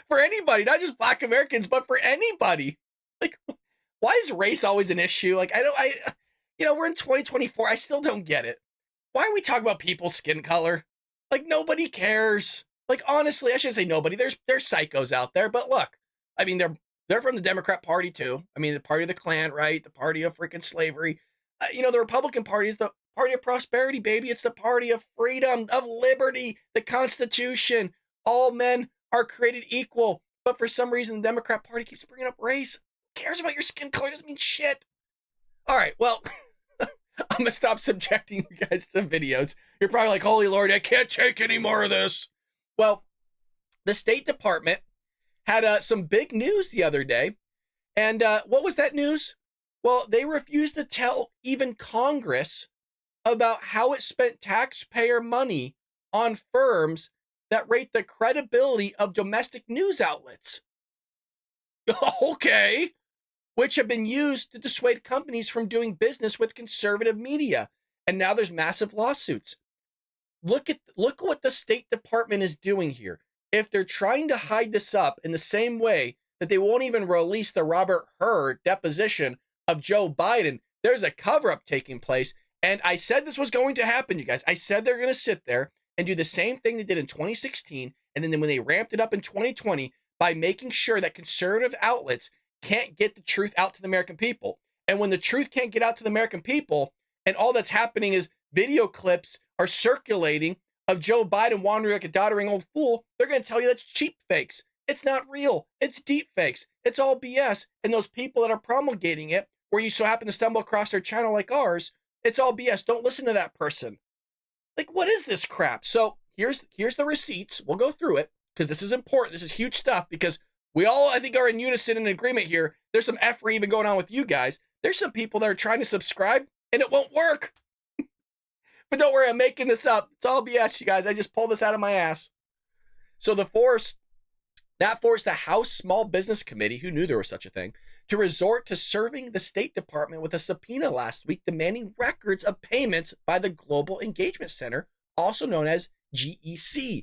For anybody, not just Black Americans, but for anybody. Like, why is race always an issue? Like, we're in 2024. I still don't get it. Why are we talking about people's skin color? Like, nobody cares. Like, honestly, I shouldn't say nobody. There's psychos out there, but look, I mean, they're from the Democrat Party too. I mean, the party of the Klan, right? The party of freaking slavery. The Republican Party is the party of prosperity, baby. It's the party of freedom, of liberty, the Constitution. All men are created equal. But for some reason, the Democrat Party keeps bringing up race. Who cares about your skin color? It doesn't mean shit. All right, well, I'm going to stop subjecting you guys to videos. You're probably like, holy Lord, I can't take any more of this. Well, the State Department had some big news the other day. And what was that news? Well, they refused to tell even Congress about how it spent taxpayer money on firms that rate the credibility of domestic news outlets. Okay. Which have been used to dissuade companies from doing business with conservative media. And now there's massive lawsuits. Look what the State Department is doing here. If they're trying to hide this up in the same way that they won't even release the Robert Hur deposition of Joe Biden, there's a cover-up taking place. And I said this was going to happen, you guys. I said they're going to sit there and do the same thing they did in 2016. And then when they ramped it up in 2020 by making sure that conservative outlets can't get the truth out to the American people. And when the truth can't get out to the American people, and all that's happening is video clips are circulating of Joe Biden wandering like a doddering old fool, they're going to tell you that's cheap fakes. It's not real. It's deep fakes. It's all BS. And those people that are promulgating it, where you so happen to stumble across their channel like ours, it's all BS. Don't listen to that person. Like, what is this crap? So here's the receipts. We'll go through it because this is important. This is huge stuff because we all, I think, are in unison and agreement here. There's some effery even going on with you guys. There's some people that are trying to subscribe and it won't work. But don't worry, I'm making this up. It's all BS, you guys. I just pulled this out of my ass. So that forced the House Small Business Committee, who knew there was such a thing, to resort to serving the State Department with a subpoena last week demanding records of payments by the Global Engagement Center, also known as GEC.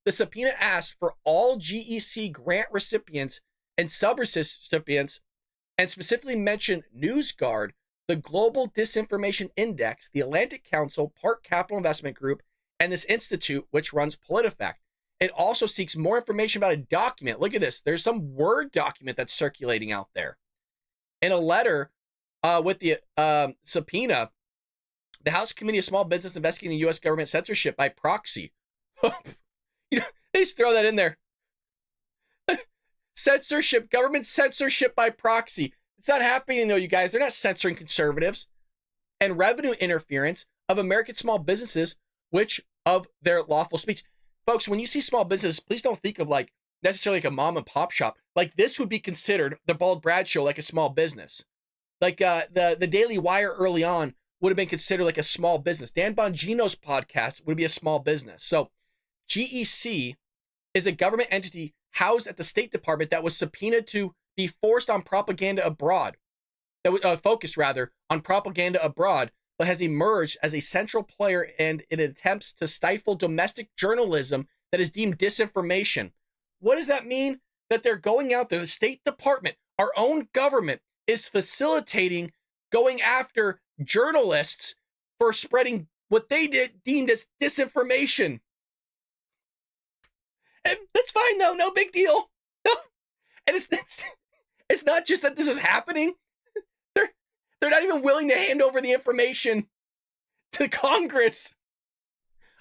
The subpoena asked for all GEC grant recipients and sub-recipients and specifically mentioned NewsGuard, the Global Disinformation Index, the Atlantic Council, Park Capital Investment Group, and this institute, which runs PolitiFact. It also seeks more information about a document. Look at this. There's some Word document that's circulating out there. In a letter with the subpoena, the House Committee of Small Business investigating the U.S. government censorship by proxy. They just throw that in there. Censorship, government censorship by proxy. It's not happening though, you guys. They're not censoring conservatives. And revenue interference of American small businesses, which of their lawful speech. Folks, when you see small business, please don't think of like necessarily like a mom and pop shop. Like this would be considered, the Bald Brad Show, like a small business. Like the Daily Wire early on would have been considered like a small business. Dan Bongino's podcast would be a small business. So GEC is a government entity housed at the State Department that was subpoenaed to be forced on propaganda abroad, that was focused rather on propaganda abroad, but has emerged as a central player and it attempts to stifle domestic journalism that is deemed disinformation. What does that mean? That they're going out there, the State Department, our own government, is facilitating going after journalists for spreading what they deemed as disinformation. And that's fine though, no big deal. And it's not just that this is happening. They're not even willing to hand over the information to Congress.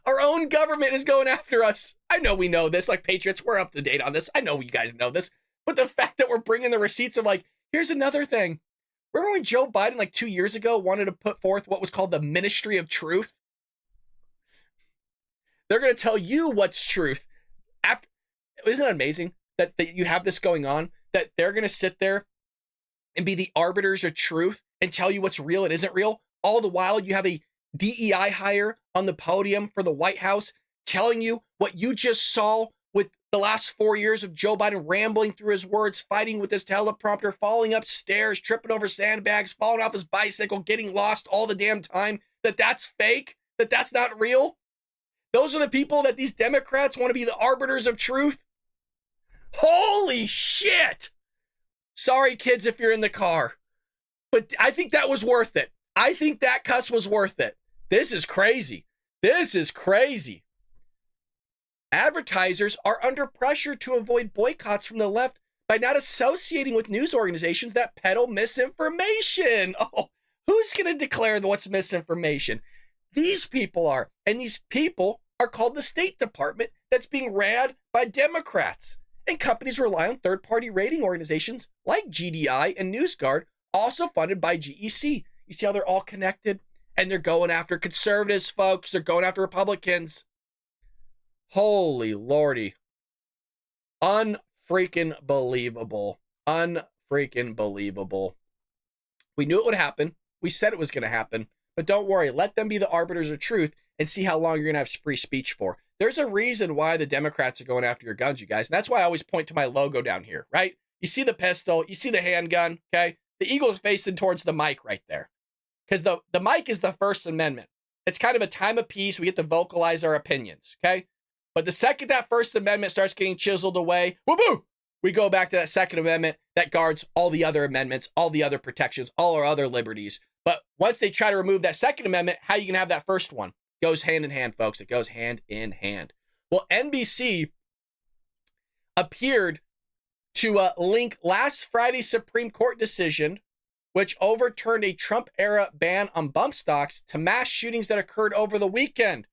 Our own government is going after us. I know we know this, like Patriots, we're up to date on this. I know you guys know this. But the fact that we're bringing the receipts of like, here's another thing. Remember when Joe Biden like 2 years ago wanted to put forth what was called the Ministry of Truth? They're going to tell you what's truth. Isn't it amazing that you have this going on? That they're going to sit there and be the arbiters of truth and tell you what's real and isn't real, all the while you have a DEI hire on the podium for the White House telling you what you just saw with the last 4 years of Joe Biden rambling through his words, fighting with his teleprompter, falling upstairs, tripping over sandbags, falling off his bicycle, getting lost all the damn time, that's fake, that's not real. Those are the people that these Democrats want to be the arbiters of truth. Holy shit. Sorry, kids, if you're in the car, but I think that was worth it. I think that cuss was worth it. This is crazy. This is crazy. Advertisers are under pressure to avoid boycotts from the left by not associating with news organizations that peddle misinformation. Oh, who's going to declare what's misinformation? These people are. And these people are called the State Department that's being ran by Democrats. And companies rely on third-party rating organizations like GDI and NewsGuard, also funded by GEC. You see how they're all connected? And they're going after conservatives, folks. They're going after Republicans. Holy lordy. Unfreaking believable. Unfreaking believable. We knew it would happen. We said it was going to happen. But don't worry. Let them be the arbiters of truth and see how long you're going to have free speech for. There's a reason why the Democrats are going after your guns, you guys. And that's why I always point to my logo down here, right? You see the pistol. You see the handgun, okay? The eagle is facing towards the mic right there. Because the mic is the First Amendment. It's kind of a time of peace. We get to vocalize our opinions, okay? But the second that First Amendment starts getting chiseled away, woo-boo, we go back to that Second Amendment that guards all the other amendments, all the other protections, all our other liberties. But once they try to remove that Second Amendment, how are you going to have that first one? It goes hand in hand, folks. It goes hand in hand. Well, NBC appeared to link last Friday's Supreme Court decision, which overturned a Trump-era ban on bump stocks, to mass shootings that occurred over the weekend.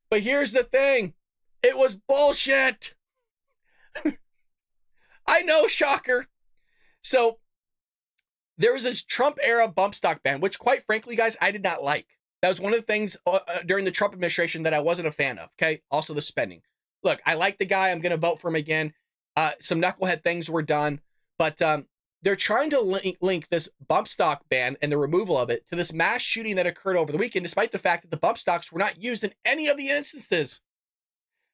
But here's the thing. It was bullshit. I know, shocker. So there was this Trump-era bump stock ban, which quite frankly, guys, I did not like. That was one of the things during the Trump administration that I wasn't a fan of, okay? Also the spending. Look, I like the guy. I'm going to vote for him again. Some knucklehead things were done, but they're trying to link this bump stock ban and the removal of it to this mass shooting that occurred over the weekend, despite the fact that the bump stocks were not used in any of the instances.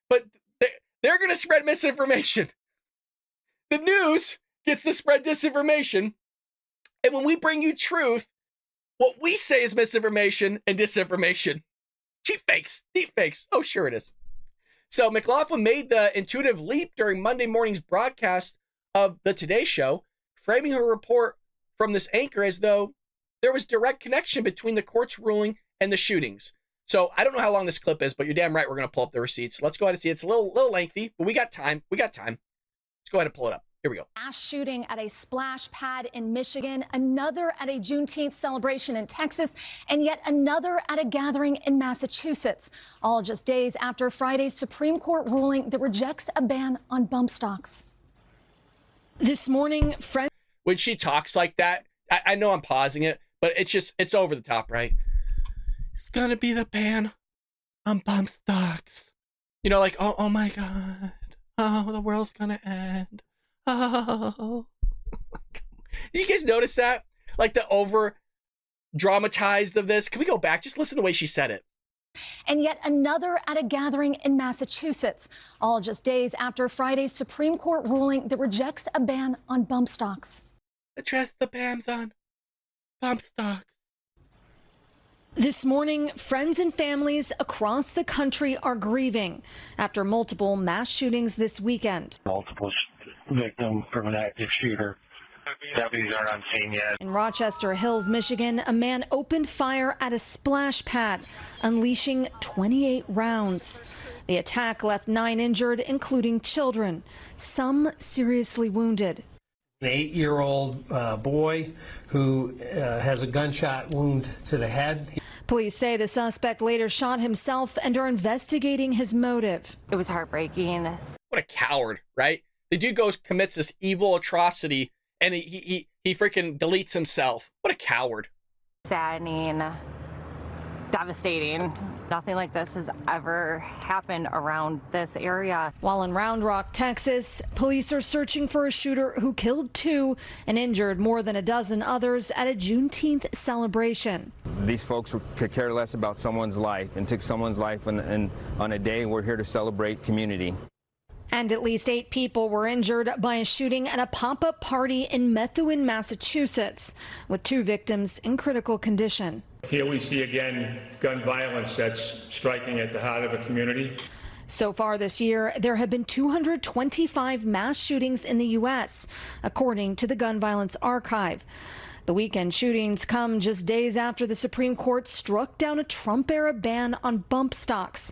But they're going to spread misinformation. The news gets to spread disinformation. And when we bring you truth, what we say is misinformation and disinformation. Cheap fakes, deep fakes. Oh, sure it is. So McLaughlin made the intuitive leap during Monday morning's broadcast of the Today Show, framing her report from this anchor as though there was direct connection between the court's ruling and the shootings. So I don't know how long this clip is, but you're damn right we're going to pull up the receipts. Let's go ahead and see. It's a little lengthy, but we got time. Let's go ahead and pull it up. Here we go. Mass shooting at a splash pad in Michigan, another at a Juneteenth celebration in Texas, and yet another at a gathering in Massachusetts. All just days after Friday's Supreme Court ruling that rejects a ban on bump stocks. This morning, when she talks like that, I know I'm pausing it, but it's over the top, right? It's gonna be the ban on bump stocks. You know, like, oh my God. Oh, the world's gonna end. Oh. You guys notice that? Like the over dramatized of this? Can we go back? Just listen to the way she said it. And yet another at a gathering in Massachusetts, all just days after Friday's Supreme Court ruling that rejects a ban on bump stocks. Address the bans on bump stocks. This morning, friends and families across the country are grieving after multiple mass shootings this weekend. Multiple victims from an active shooter. Deputies aren't on scene yet. In Rochester Hills, Michigan, a man opened fire at a splash pad, unleashing 28 rounds. The attack left 9 injured, including children, some seriously wounded. An 8-year-old boy who has a gunshot wound to the head. Police say the suspect later shot himself and are investigating his motive. It was heartbreaking. What a coward, right? The dude commits this evil atrocity and he freaking deletes himself. What a coward. Saddening, devastating. Nothing like this has ever happened around this area. While in Round Rock, Texas, police are searching for a shooter who killed 2 and injured more than a dozen others at a Juneteenth celebration. these folks could care less about someone's life and took someone's life and on a day we're here to celebrate community. And at least 8 people were injured by a shooting at a pop-up party in Methuen, Massachusetts, with 2 victims in critical condition. Here we see again gun violence that's striking at the heart of a community. So far this year, there have been 225 mass shootings in the U.S., according to the Gun Violence Archive. The weekend shootings come just days after the Supreme Court struck down a Trump-era ban on bump stocks,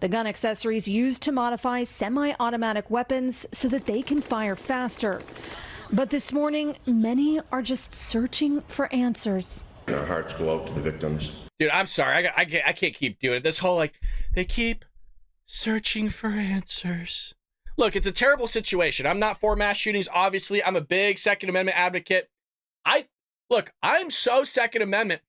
the gun accessories used to modify semi-automatic weapons so that they can fire faster. But this morning, many are just searching for answers. Our hearts go out to the victims. Dude, I'm sorry. I can't keep doing it. This whole, like, they keep searching for answers. Look, it's a terrible situation. I'm not for mass shootings, obviously. I'm a big Second Amendment advocate. I'm so Second Amendment.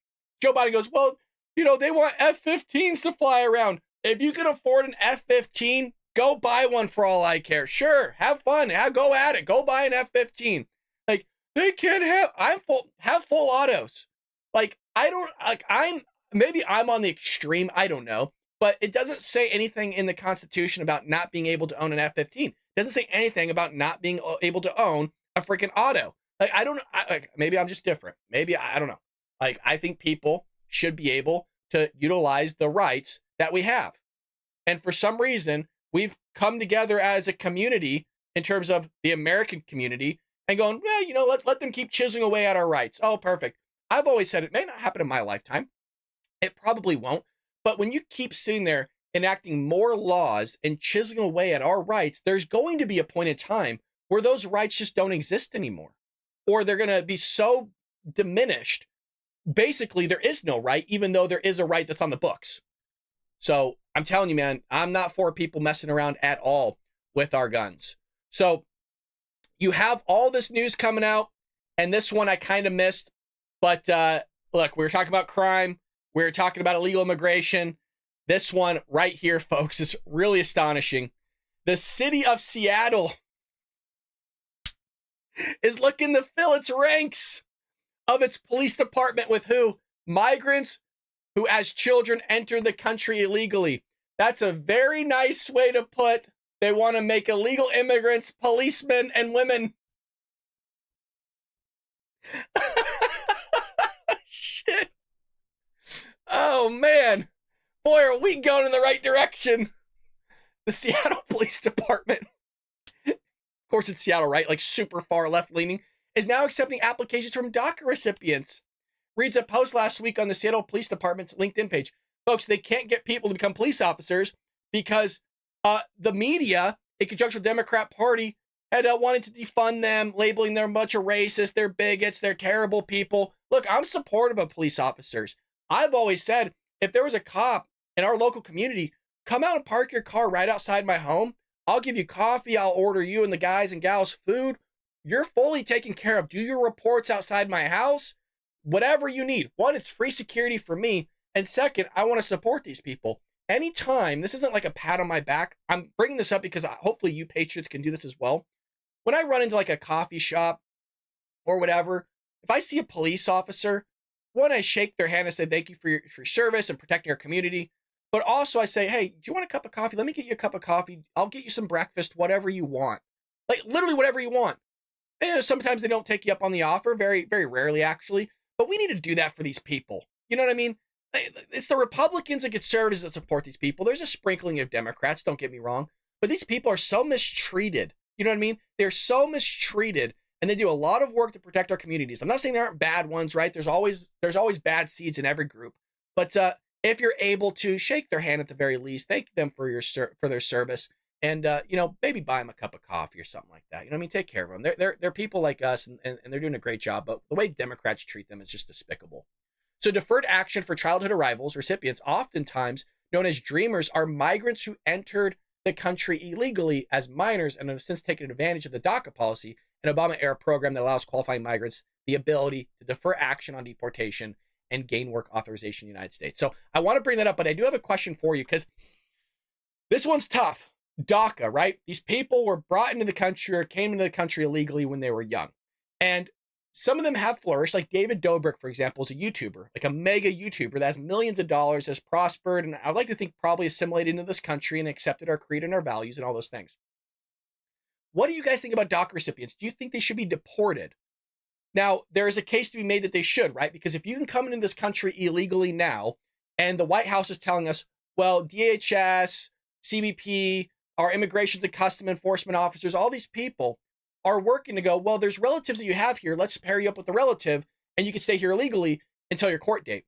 Joe Biden goes, well, they want F-15s to fly around. If you can afford an F-15, go buy one for all I care. Sure, have fun. Go at it. Go buy an F-15. Like, they can't have full autos. Like, maybe I'm on the extreme. I don't know. But it doesn't say anything in the Constitution about not being able to own an F-15. It doesn't say anything about not being able to own a freaking auto. Like, maybe I'm just different. Maybe, I don't know. Like, I think people should be able to utilize the rights that we have. And for some reason, we've come together as a community in terms of the American community and going, well, let them keep chiseling away at our rights. Oh, perfect. I've always said it may not happen in my lifetime. It probably won't. But when you keep sitting there enacting more laws and chiseling away at our rights, there's going to be a point in time where those rights just don't exist anymore. Or they're going to be so diminished. Basically, there is no right, even though there is a right that's on the books. So I'm telling you, man, I'm not for people messing around at all with our guns. So you have all this news coming out, and this one I kind of missed. But look, we were talking about crime. We were talking about illegal immigration. This one right here, folks, is really astonishing. The city of Seattle is looking to fill its ranks of its police department with who? Migrants who as children entered the country illegally. That's a very nice way to put they want to make illegal immigrants policemen and women. Shit. Oh, man. Boy, are we going in the right direction. The Seattle Police Department, of course it's Seattle, right? Like super far left-leaning, is now accepting applications from DACA recipients. Reads a post last week on the Seattle Police Department's LinkedIn page. Folks, they can't get people to become police officers because the media, in conjunction with the Democrat Party, had wanted to defund them, labeling them a bunch of racists, they're bigots, they're terrible people. Look, I'm supportive of police officers. I've always said, if there was a cop in our local community, come out and park your car right outside my home. I'll give you coffee. I'll order you and the guys and gals food. You're fully taken care of. Do your reports outside my house. Whatever you need. One, it's free security for me. And second, I want to support these people. Anytime, this isn't like a pat on my back. I'm bringing this up because hopefully you patriots can do this as well. When I run into like a coffee shop or whatever, if I see a police officer, one, I shake their hand and say, thank you for your service and protecting our community. But also I say, hey, do you want a cup of coffee? Let me get you a cup of coffee. I'll get you some breakfast, whatever you want. Like literally whatever you want. And sometimes they don't take you up on the offer, very, very rarely actually. But we need to do that for these people. You know what I mean? It's the Republicans and conservatives that support these people. There's a sprinkling of Democrats, don't get me wrong. But these people are so mistreated. You know what I mean? They're so mistreated. And they do a lot of work to protect our communities. I'm not saying there aren't bad ones, right? There's always bad seeds in every group. But if you're able to shake their hand at the very least, thank them for their service, and maybe buy them a cup of coffee or something like that. You know what I mean? Take care of them. They're people like us, and they're doing a great job. But the way Democrats treat them is just despicable. So deferred action for childhood arrivals recipients, oftentimes known as dreamers, are migrants who entered the country illegally as minors and have since taken advantage of the DACA policy, an Obama-era program that allows qualifying migrants the ability to defer action on deportation and gain work authorization in the United States. So I want to bring that up, but I do have a question for you because this one's tough. DACA, right? These people were brought into the country or came into the country illegally when they were young. And some of them have flourished. Like David Dobrik, for example, is a YouTuber, like a mega YouTuber that has millions of dollars, has prospered, and I'd like to think probably assimilated into this country and accepted our creed and our values and all those things. What do you guys think about DACA recipients? Do you think they should be deported? Now, there is a case to be made that they should, right? Because if you can come into this country illegally now, and the White House is telling us, well, DHS, CBP, our immigration and custom enforcement officers, all these people are working to go, well, there's relatives that you have here. Let's pair you up with the relative, and you can stay here illegally until your court date.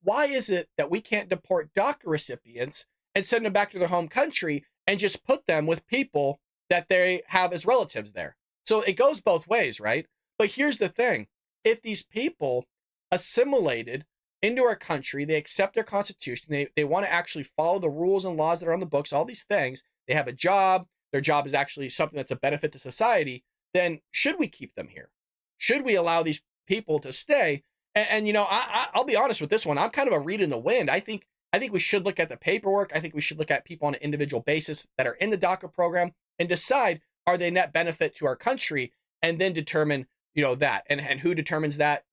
Why is it that we can't deport DACA recipients and send them back to their home country and just put them with people that they have as relatives there? So it goes both ways, right? But here's the thing. If these people assimilated into our country, they accept their constitution, they want to actually follow the rules and laws that are on the books, all these things, they have a job, their job is actually something that's a benefit to society, then should we keep them here? Should we allow these people to stay? And you know, I'll be honest with this one. I'm kind of a reed in the wind. I think we should look at the paperwork. I think we should look at people on an individual basis that are in the DACA program and decide, are they net benefit to our country? And then determine, you know, that. And who determines that?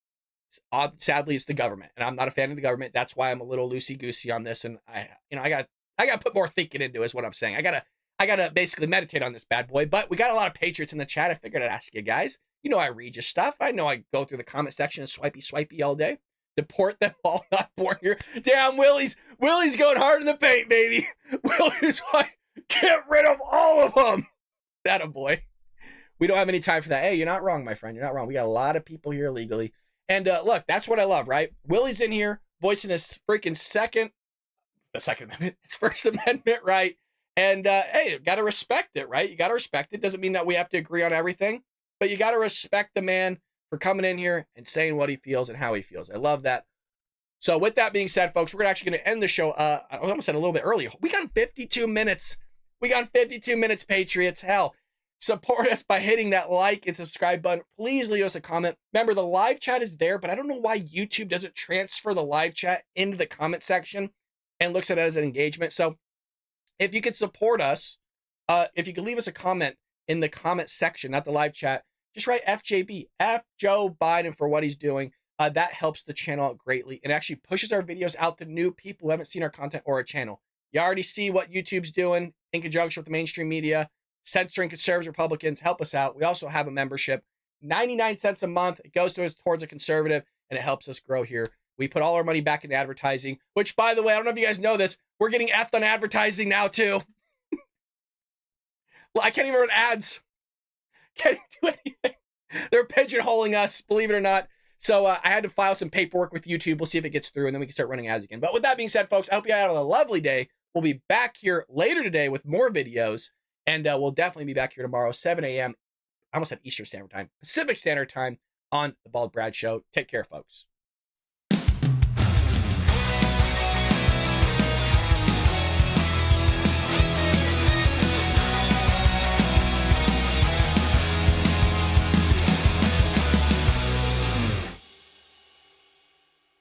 Sadly, it's the government. And I'm not a fan of the government. That's why I'm a little loosey-goosey on this. And I got to put more thinking into it, is what I'm saying. I gotta basically meditate on this bad boy. But we got a lot of patriots in the chat. I figured I'd ask you guys. You know, I read your stuff. I know I go through the comment section and swipey all day. Deport them all not born here. Damn, Willie's going hard in the paint, baby. Willie's like, get rid of all of them. That a boy. We don't have any time for that. Hey, you're not wrong, my friend. You're not wrong. We got a lot of people here illegally. And look, that's what I love, right? Willie's in here voicing his freaking Second Amendment, his First Amendment, right? And hey, got to respect it, right? You got to respect it. Doesn't mean that we have to agree on everything, but you got to respect the man for coming in here and saying what he feels and how he feels. I love that. So with that being said, folks, we're actually going to end the show. I almost said a little bit earlier. We got 52 minutes. We got 52 minutes, Patriots. Hell, support us by hitting that like and subscribe button. Please leave us a comment. Remember, the live chat is there, but I don't know why YouTube doesn't transfer the live chat into the comment section and looks at it as an engagement. So if you could support us, if you could leave us a comment in the comment section, not the live chat, just write FJB, F Joe Biden for what he's doing. That helps the channel out greatly and actually pushes our videos out to new people who haven't seen our content or our channel. You already see what YouTube's doing in conjunction with the mainstream media, censoring conservatives, Republicans. Help us out. We also have a membership, 99 cents a month. It goes towards a conservative, and it helps us grow here. We put all our money back into advertising, which, by the way, I don't know if you guys know this, we're getting effed on advertising now, too. Well, I can't even run ads. Can't do anything. They're pigeonholing us, believe it or not. So I had to file some paperwork with YouTube. We'll see if it gets through, and then we can start running ads again. But with that being said, folks, I hope you had a lovely day. We'll be back here later today with more videos, and we'll definitely be back here tomorrow, 7 a.m. I almost said Eastern Standard Time, Pacific Standard Time on The Bald Brad Show. Take care, folks.